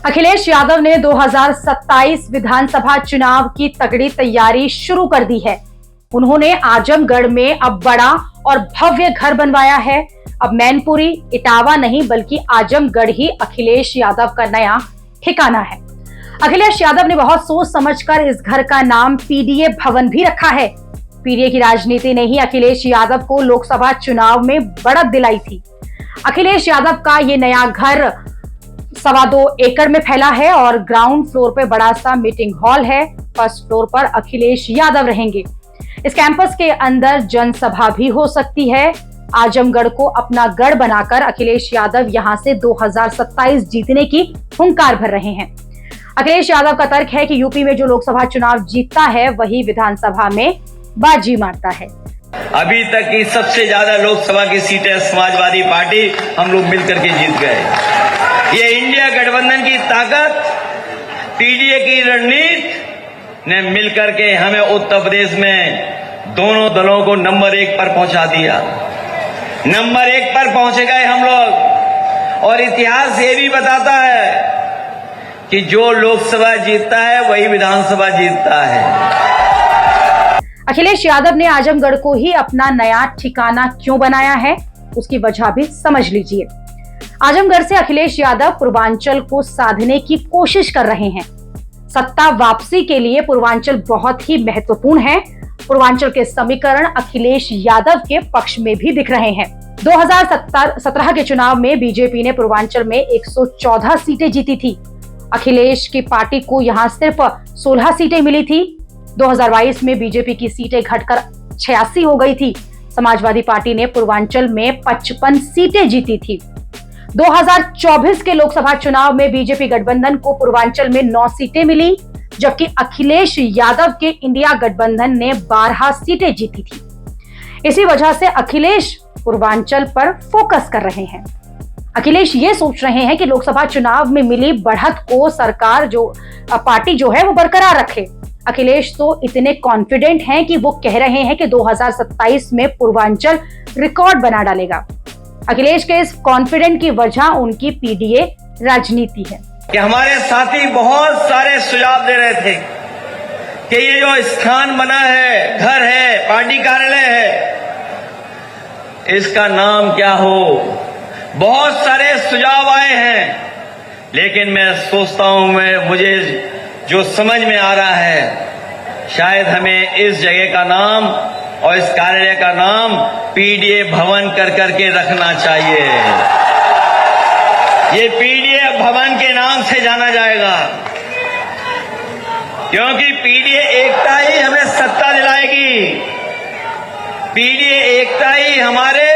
अखिलेश यादव ने 2027 विधानसभा चुनाव की तगड़ी तैयारी शुरू कर दी है। उन्होंने आजमगढ़ में अब बड़ा और भव्य घर बनवाया है। अब मैनपुरी, इटावा नहीं बल्कि आजमगढ़ ही अखिलेश यादव का नया ठिकाना है। अखिलेश यादव ने बहुत सोच समझकर इस घर का नाम पीडीए भवन भी रखा है। पीडीए की राजनीति ने ही अखिलेश यादव को लोकसभा चुनाव में बढ़त दिलाई थी। अखिलेश यादव का ये नया घर 2.25 एकड़ में फैला है और ग्राउंड फ्लोर पे बड़ा सा मीटिंग हॉल है। फर्स्ट फ्लोर पर अखिलेश यादव रहेंगे। इस कैंपस के अंदर जनसभा भी हो सकती है। आजमगढ़ को अपना गढ़ बनाकर अखिलेश यादव यहां से 2027 जीतने की हुंकार भर रहे हैं। अखिलेश यादव का तर्क है कि यूपी में जो लोकसभा चुनाव जीतता है वही विधानसभा में बाजी मारता है। अभी तक की सबसे ज्यादा लोकसभा की सीटें समाजवादी पार्टी हम लोग मिलकर के जीत गए। ये इंडिया गठबंधन की ताकत, पीडीए की रणनीति ने मिलकर के हमें उत्तर प्रदेश में दोनों दलों को नंबर 1 पर पहुंचा दिया। नंबर 1 पर पहुंचे गए हम लोग। और इतिहास ये भी बताता है कि जो लोकसभा जीतता है वही विधानसभा जीतता है। अखिलेश यादव ने आजमगढ़ को ही अपना नया ठिकाना क्यों बनाया है, उसकी वजह भी समझ लीजिए। आजमगढ़ से अखिलेश यादव पूर्वांचल को साधने की कोशिश कर रहे हैं। सत्ता वापसी के लिए पूर्वांचल बहुत ही महत्वपूर्ण है। पूर्वांचल के समीकरण अखिलेश यादव के पक्ष में भी दिख रहे हैं। 2017 के चुनाव में बीजेपी ने पूर्वांचल में 114 सीटें जीती थी। अखिलेश की पार्टी को यहां सिर्फ 16 सीटें मिली थी। 2022 में बीजेपी की सीटें घटकर 86 हो गई थी। समाजवादी पार्टी ने पूर्वांचल में 55 सीटें जीती थी। 2024 के लोकसभा चुनाव में बीजेपी गठबंधन को पूर्वांचल में 9 सीटें मिली, जबकि अखिलेश यादव के इंडिया गठबंधन ने 12 सीटें जीती थी। इसी वजह से अखिलेश पूर्वांचल पर फोकस कर रहे हैं। अखिलेश ये सोच रहे हैं कि लोकसभा चुनाव में मिली बढ़त को सरकार पार्टी जो है वो बरकरार रखे। अखिलेश तो इतने कॉन्फिडेंट हैं कि वो कह रहे हैं कि 2027 में पूर्वांचल रिकॉर्ड बना डालेगा। अखिलेश के इस कॉन्फिडेंट की वजह उनकी पीडीए राजनीति है। कि हमारे साथी बहुत सारे सुझाव दे रहे थे कि ये जो स्थान बना है, घर है, पार्टी कार्यालय है, इसका नाम क्या हो। बहुत सारे सुझाव आए हैं, लेकिन मैं सोचता हूं मुझे जो समझ में आ रहा है, शायद हमें इस जगह का नाम और इस कार्यालय का नाम पीडीए भवन कर करके रखना चाहिए। ये पीडीए भवन के नाम से जाना जाएगा, क्योंकि पीडीए एकता ही हमें सत्ता दिलाएगी। पीडीए एकता ही हमारे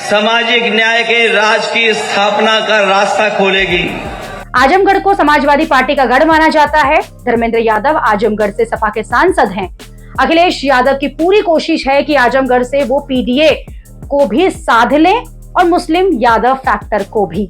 सामाजिक न्याय के राज की स्थापना का रास्ता खोलेगी। आजमगढ़ को समाजवादी पार्टी का गढ़ माना जाता है। धर्मेंद्र यादव आजमगढ़ से सपा के सांसद हैं। अखिलेश यादव की पूरी कोशिश है कि आजमगढ़ से वो पीडीए को भी साध लें और मुस्लिम यादव फैक्टर को भी।